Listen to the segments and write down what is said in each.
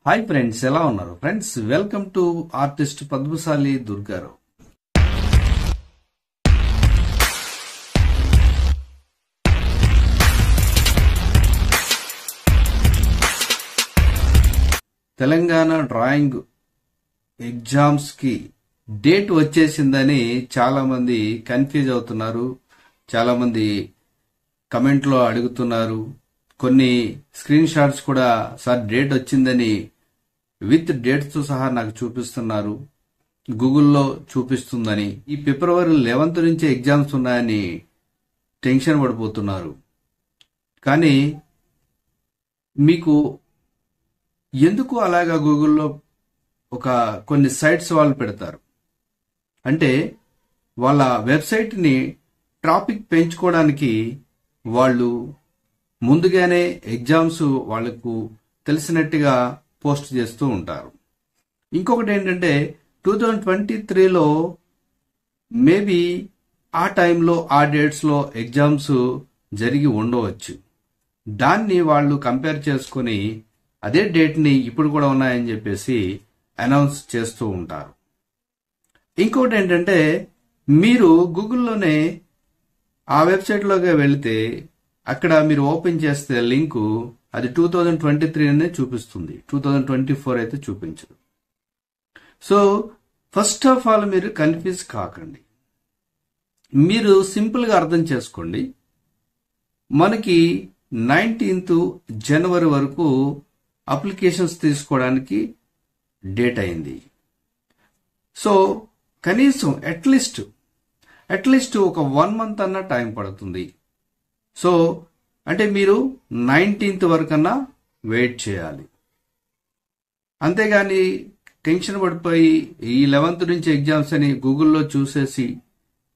Hi friends, ఎలా ఉన్నారు friends? Welcome to artist Padmashali Durgarao. Telangana drawing exams కి డేట్ వచ్చేసిందని చాలా మంది కన్ఫ్యూజ్ అవుతున్నారు. చాలా మంది కమెంట్ లో అడుగుతున్నారు. కొన్ని స్క్రీన్ షాట్స్ కూడా సార్ డేట్ వచ్చిందని విత్ డేట్స్ తో సహా నాకు చూపిస్తున్నారు. గూగుల్లో చూపిస్తుందని. ఈ ఫిబ్రవరి 11 నుంచే ఎగ్జామ్స్ ఉన్నాయని టెన్షన్ పడిపోతున్నారు. కానీ మీకు ఎందుకు అలాగా గూగుల్లో కొన్ని సైట్స్ వాళ్ళు పెడతారు అంటే వాళ్ళ వెబ్సైట్ ని ట్రాఫిక్ పెంచుకోవడానికి వాళ్ళు ముందుగానే ఎగ్జామ్స్ వాళ్లకు తెలిసినట్టుగా పోస్ట్ చేస్తూ ఉంటారు. ఇంకొకటి ఏంటంటే 2023లో మేబీ ఆ టైంలో ఆ డేట్స్ లో ఎగ్జామ్స్ జరిగి ఉండవచ్చు. దాన్ని వాళ్ళు కంపేర్ చేసుకుని అదే డేట్ ని ఇప్పుడు కూడా ఉన్నాయని చెప్పేసి అనౌన్స్ చేస్తూ ఉంటారు. ఇంకోటి ఏంటంటే మీరు గూగుల్లోనే ఆ వెబ్సైట్ లోకి వెళితే అక్కడ మీరు ఓపెన్ చేస్తే లింకు అది 2023 అనే చూపిస్తుంది. 2024 అయితే చూపించదు. సో ఫస్ట్ ఆఫ్ ఆల్ మీరు కన్ఫ్యూజ్ కాకండి. మీరు సింపుల్ గా అర్థం చేసుకోండి. మనకి 19th జనవరి వరకు అప్లికేషన్స్ తీసుకోవడానికి డేట్ అయింది. సో కనీసం అట్లీస్ట్ ఒక 1 month అన్న టైం పడుతుంది. సో అంటే మీరు 19th వరకన్నా వెయిట్ చేయాలి. అంతేగాని టెన్షన్ పడిపోయి ఈ 11th నుంచి ఎగ్జామ్స్ అని గూగుల్లో చూసేసి,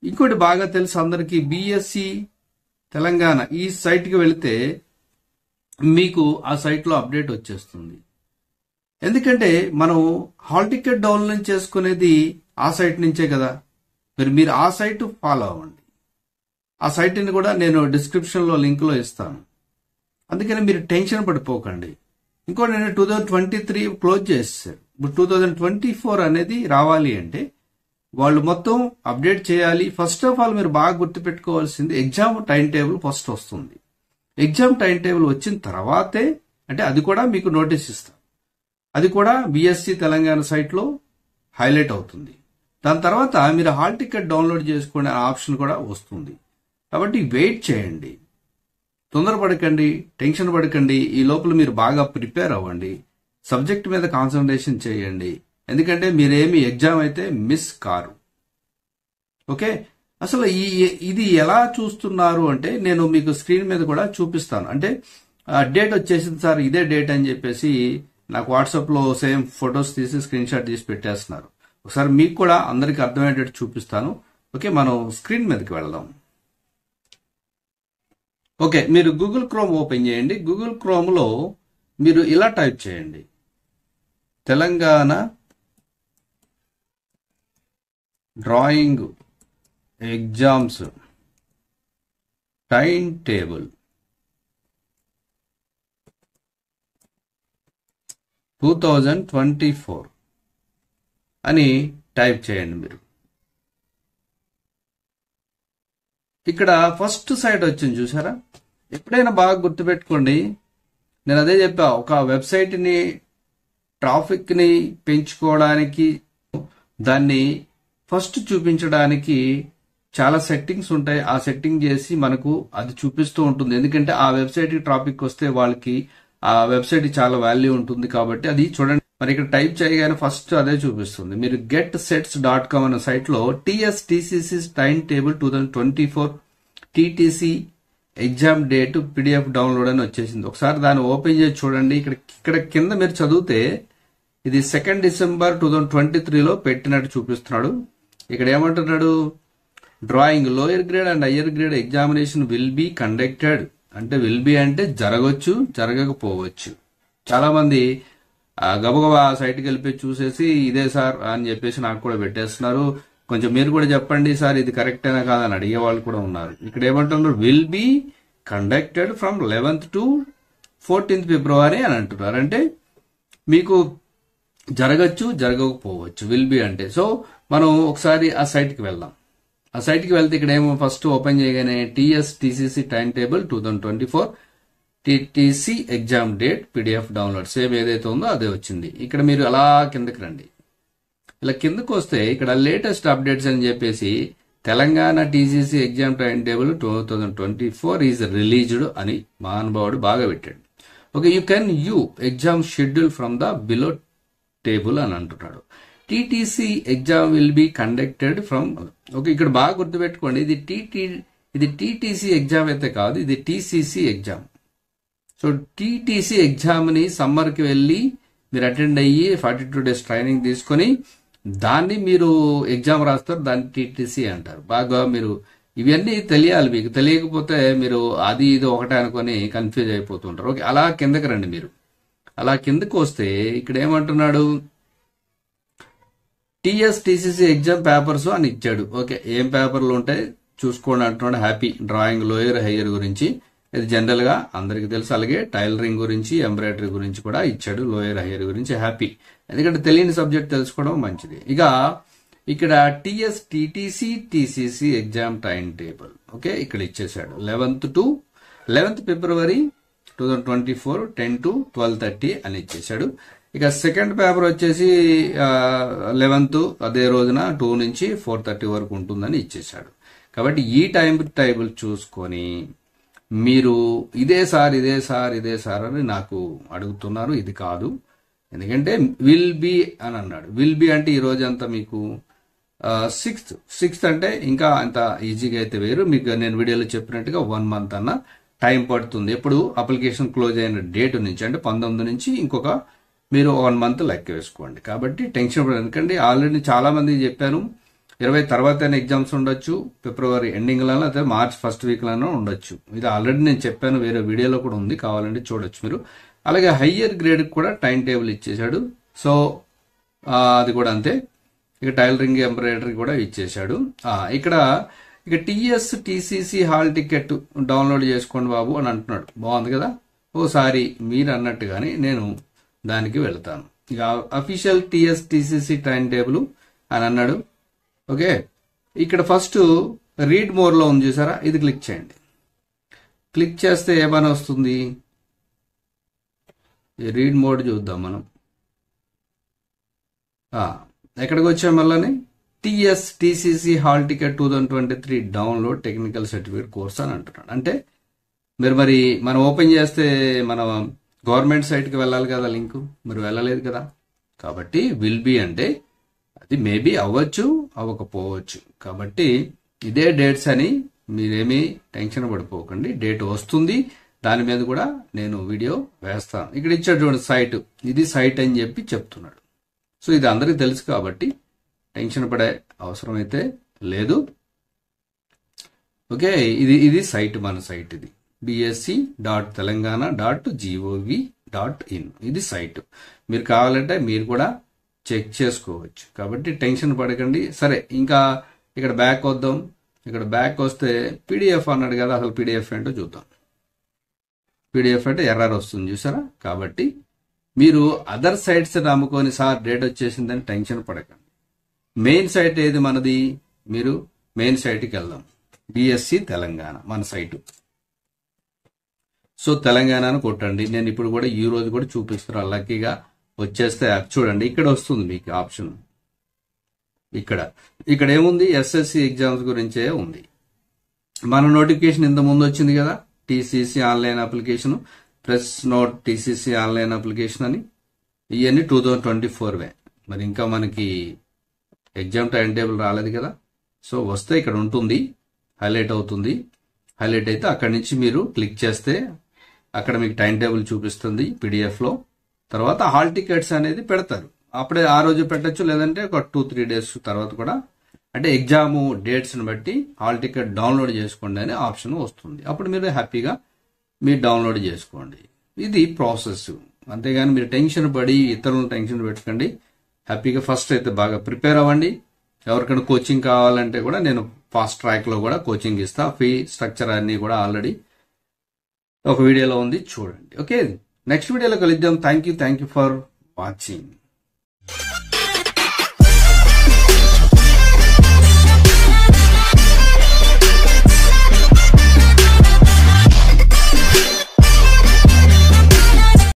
ఇంకోటి బాగా తెలుసు అందరికీ, బిఎస్సి తెలంగాణ ఈ సైట్కి వెళితే మీకు ఆ సైట్లో అప్డేట్ వచ్చేస్తుంది. ఎందుకంటే మనం హాల్ టికెట్ డౌన్లోడ్ చేసుకునేది ఆ సైట్ నుంచే కదా. మీరు ఆ సైట్ ఫాలో అవ్వండి. ఆ సైట్ ని కూడా నేను డిస్క్రిప్షన్ లో లింక్ లో ఇస్తాను. అందుకని మీరు టెన్షన్ పడిపోకండి. ఇంకోటి నేను 2023 క్లోజ్ చేశారు. ఇప్పుడు 2024 అనేది రావాలి అంటే వాళ్ళు మొత్తం అప్డేట్ చేయాలి. ఫస్ట్ ఆఫ్ ఆల్ మీరు బాగా గుర్తుపెట్టుకోవాల్సింది ఎగ్జామ్ టైం టేబుల్ ఫస్ట్ వస్తుంది. ఎగ్జామ్ టైం టేబుల్ వచ్చిన తర్వాతే అంటే అది కూడా మీకు నోటీస్ ఇస్తాం. అది కూడా బిఎస్సి తెలంగాణ సైట్ లో హైలైట్ అవుతుంది. దాని తర్వాత మీరు హాల్ టికెట్ డౌన్లోడ్ చేసుకునే ఆప్షన్ కూడా వస్తుంది. కాబట్టి వెయిట్ చేయండి, తొందరపడకండి, టెన్షన్ పడకండి. ఈ లోపల మీరు బాగా ప్రిపేర్ అవ్వండి, సబ్జెక్ట్ మీద కాన్సన్ట్రేషన్ చేయండి. ఎందుకంటే మీరేమి ఎగ్జామ్ అయితే మిస్ కారు. ఓకే, అసలు ఇది ఎలా చూస్తున్నారు అంటే నేను మీకు స్క్రీన్ మీద కూడా చూపిస్తాను. అంటే డేట్ వచ్చేసింది సార్, ఇదే డేట్ అని చెప్పేసి నాకు వాట్సాప్ లో సేమ్ ఫొటోస్ తీసి స్క్రీన్ షాట్ తీసి పెట్టేస్తున్నారు. ఒకసారి మీకు కూడా అందరికి అర్థమయ్యేటట్టు చూపిస్తాను. ఓకే, మనం స్క్రీన్ మీదకి వెళ్దాం. ఓకే, మీరు గూగుల్ క్రోమ్ ఓపెన్ చేయండి. గూగుల్ క్రోమ్ లో మీరు ఇలా టైప్ చేయండి, Telangana drawing exams time table 2024 అని టైప్ చేయండి. మీరు ఇక్కడ ఫస్ట్ సైట్ వచ్చింది చూసారా? ఎప్పుడైనా బాగా గుర్తుపెట్టుకోండి, నేను అదే చెప్పా, ఒక వెబ్సైట్ ని ట్రాఫిక్ ని పెంచుకోవడానికి దాన్ని ఫస్ట్ చూపించడానికి చాలా సెట్టింగ్స్ ఉంటాయి. ఆ సెట్టింగ్ చేసి మనకు అది చూపిస్తూ ఉంటుంది. ఎందుకంటే ఆ వెబ్సైట్ కి ట్రాఫిక్ వస్తే వాళ్ళకి ఆ వెబ్సైట్ చాలా వాల్యూ ఉంటుంది. కాబట్టి అది చూడండి. మరి ఇక్కడ టైప్ చేయగానే ఫస్ట్ అదే చూపిస్తుంది. మీరు getsets.com అనే సైట్ లో TSTCC time table 2024 TTC exam date PDF download అని వచ్చేసింది. ఒకసారి దాన్ని ఓపెన్ చేసి చూడండి. ఇక్కడ కింద మీరు చదివితే ఇది 2 December 2023లో పెట్టినట్టు చూపిస్తున్నాడు. ఇక్కడ ఏమంటున్నాడు, drawing lower grade and higher grade examination will be conducted. అంటే విల్ బి అంటే జరగవచ్చు, జరగకపోవచ్చు. చాలా మంది గబగబా సైట్కి వెళ్ళిపోయి చూసేసి ఇదే సార్ అని చెప్పేసి నాకు కూడా పెట్టేస్తున్నారు. కొంచెం మీరు కూడా చెప్పండి సార్ ఇది కరెక్ట్ అయినా కాదని అడిగే వాళ్ళు కూడా ఉన్నారు. ఇక్కడ ఏమంటున్నారు, will be conducted from 11th to 14th February అని అంటున్నారు. అంటే మీకు జరగచ్చు, జరగకపోవచ్చు. విల్ బి అంటే సో మనం ఒకసారి ఆ సైట్కి వెళ్దాం. ఆ సైట్కి వెళ్తే ఇక్కడ ఏమో ఫస్ట్ ఓపెన్ చేయగానే TSTCC time table 2024 TTC exam date PDF download same ఏదైతే ఉందో అదే వచ్చింది. ఇక్కడ మీరు అలా కిందకి రండి. ఇలా కిందకు వస్తే ఇక్కడ లేటెస్ట్ అప్డేట్స్ అని చెప్పేసి Telangana TCC exam time table 2024 is released అని మహానుభావుడు బాగా పెట్టాడు. Okay, you can exam schedule from the below table అని అంటున్నాడు. TTC exam will be conducted from. Okay, ఇక్కడ బాగా గుర్తుపెట్టుకోండి, ఇది TTC ఎగ్జామ్ అయితే కాదు, ఇది TCC exam. So TTC exam ని సమ్మర్ కి వెళ్ళి మీరు అటెండ్ అయ్యి 42 days ట్రైనింగ్ తీసుకొని దాన్ని మీరు ఎగ్జామ్ రాస్తారు, దాన్ని TTC అంటారు. బాగా మీరు ఇవన్నీ తెలియాలి. మీకు తెలియకపోతే మీరు అది ఇది ఒకటే అనుకొని కన్ఫ్యూజ్ అయిపోతుంటారు. ఓకే, అలా కిందకి రండి. మీరు అలా కిందకు వస్తే ఇక్కడ ఏమంటున్నాడు, TSTCC ఎగ్జామ్ పేపర్స్ అని ఇచ్చాడు. ఓకే, ఏం పేపర్లు ఉంటాయి చూసుకోండి అంటున్నాడు. హ్యాపీ డ్రాయింగ్, లోయర్ హయ్యర్ గురించి ఇది జనరల్ గా అందరికి తెలుసు. అలాగే టైలరింగ్ గురించి, ఎంబ్రాయిడరీ గురించి కూడా ఇచ్చాడు. లోయర్ హయ్యర్ గురించి హ్యాపీ, ఎందుకంటే తెలియని సబ్జెక్ట్ తెలుసుకోవడం మంచిది. ఇక ఇక్కడ TTC TCC exam time table okay ఇక్కడ ఇచ్చేసాడు. 11th February 2024 10 to 12:30 అని ఇచ్చేసాడు. ఇక సెకండ్ పేపర్ వచ్చేసి 11th అదే రోజున 2 నుంచి 4:30 వరకు ఉంటుందని ఇచ్చేసాడు. కాబట్టి ఈ టైం టేబుల్ చూసుకొని మీరు ఇదే సార్ అని నాకు అడుగుతున్నారు. ఇది కాదు, ఎందుకంటే విల్ బి అని అన్నాడు. విల్ బి అంటే ఈ రోజు అంతా మీకు 6th అంటే ఇంకా అంత ఈజీగా అయితే వేరు. మీకు నేను వీడియోలో చెప్పినట్టుగా 1 month అన్న టైం పడుతుంది. ఎప్పుడు అప్లికేషన్ క్లోజ్ అయిన డేట్ నుంచి అంటే 19 నుంచి ఇంకొక మీరు 1 month లెక్క వేసుకోండి. కాబట్టి టెన్షన్ పడదు, ఎందుకంటే ఆల్రెడీ చాలా మంది చెప్పాను 20 తర్వాత ఎగ్జామ్స్ ఉండొచ్చు, February ఎండింగ్ లోనో లేదా March 1st week లోనో ఉండొచ్చు. ఇది ఆల్రెడీ నేను చెప్పాను, వేరే వీడియోలో కూడా ఉంది, కావాలంటే చూడొచ్చు మీరు. అలాగే హయ్యర్ గ్రేడ్ కూడా టైం టేబుల్ ఇచ్చేసాడు. సో అది కూడా అంతే. ఇక టైలరింగ్, ఎంబ్రాయిడరీ కూడా ఇచ్చేసాడు. ఇక TSTCC హాల్ టికెట్ డౌన్లోడ్ చేసుకోండి బాబు అని అంటున్నాడు. బాగుంది కదా. ఓసారి మీరు అన్నట్టుగానే నేను దానికి వెళ్తాను. ఇక అఫీషియల్ TSTCC టైం టేబుల్ అని అన్నాడు. ఓకే, ఇక్కడ ఫస్ట్ రీడ్ మోర్ లో ఉంది చూసారా, ఇది క్లిక్ చేయండి. క్లిక్ చేస్తే ఏమైనా వస్తుంది, రీడ్ మోడ్ చూద్దాం మనం. ఎక్కడికి వచ్చాం మళ్ళీ, TSTCC hall ticket 2023 download technical certificate course అని అంటున్నాడు. అంటే మరి మనం ఓపెన్ చేస్తే మన గవర్నమెంట్ సైట్కి వెళ్ళాలి కదా లింక్, మీరు వెళ్ళలేదు కదా. కాబట్టి విల్ బి అంటే అది మేబీ అవ్వచ్చు, అవ్వకపోవచ్చు. కాబట్టి ఇదే డేట్స్ అని మీరేమీ టెన్షన్ పడిపోకండి. డేట్ వస్తుంది, దాని మీద కూడా నేను వీడియో వేస్తాను. ఇక్కడ ఇచ్చాడు చూడండి సైట్, ఇది సైట్ అని చెప్పి చెప్తున్నాడు. సో ఇది అందరికీ తెలుసు కాబట్టి టెన్షన్ పడే అవసరం అయితే లేదు. ఓకే, ఇది సైట్, మన సైట్ ఇది bsc.telangana.gov.in ఇది సైట్. మీరు కావాలంటే మీరు కూడా చెక్ చేసుకోవచ్చు. కాబట్టి టెన్షన్ పడకండి. సరే, ఇంకా ఇక్కడ బ్యాక్ వద్దాం. ఇక్కడ బ్యాక్ వస్తే PDF అన్నాడు కదా, అసలు PDF ఏంటో చూద్దాం. PDF అంటే ఎర్రర్ వస్తుంది చూసారా. కాబట్టి మీరు అదర్ సైట్స్ నమ్ముకొని సార్ డేట్ వచ్చేసిందని టెన్షన్ పడకండి. మెయిన్ సైట్ ఏది మనది, మీరు మెయిన్ సైట్కి వెళ్దాం. BSc తెలంగాణ మన సైటు. సో తెలంగాణను కొట్టండి. నేను ఇప్పుడు కూడా ఈ రోజు కూడా చూపిస్తున్నాను. లక్కీగా వచ్చేస్తే చూడండి, ఇక్కడ వస్తుంది మీకు ఆప్షన్. ఇక్కడ ఏముంది, SSC ఎగ్జామ్స్ గురించే ఉంది. మన నోటిఫికేషన్ ఇంత ముందు వచ్చింది కదా, TCC online application, press note TCC online application అని. ఇవన్నీ 2024వే. మరి ఇంకా మనకి ఎగ్జామ్ టైం టేబుల్ రాలేదు కదా. సో వస్తే ఇక్కడ ఉంటుంది, హైలైట్ అవుతుంది. హైలైట్ అయితే అక్కడి నుంచి మీరు క్లిక్ చేస్తే అక్కడ మీకు టైం టేబుల్ చూపిస్తుంది PDF లో. తర్వాత హాల్ టికెట్స్ అనేది పెడతారు. అప్పుడే ఆ రోజు పెట్టచ్చు, లేదంటే ఒక 2-3 days తర్వాత కూడా, అంటే ఎగ్జామ్ డేట్స్ ని బట్టి హాల్ టికెట్ డౌన్లోడ్ చేసుకోండి అనే ఆప్షన్ వస్తుంది. అప్పుడు మీరు హ్యాపీగా మీరు డౌన్లోడ్ చేసుకోండి. ఇది ప్రాసెస్. అంతేగాని మీరు టెన్షన్ పడి ఇతరులను టెన్షన్ పెట్టకండి. హ్యాపీగా ఫస్ట్ అయితే బాగా ప్రిపేర్ అవ్వండి. ఎవరికైనా కోచింగ్ కావాలంటే కూడా నేను ఫాస్ట్ ట్రాక్ లో కూడా కోచింగ్ ఇస్తా. ఫీ స్ట్రక్చర్ అన్ని కూడా ఆల్రెడీ ఒక వీడియోలో ఉంది, చూడండి. ఓకే, నెక్స్ట్ వీడియోలో కలుద్దాం. Thank you for watching.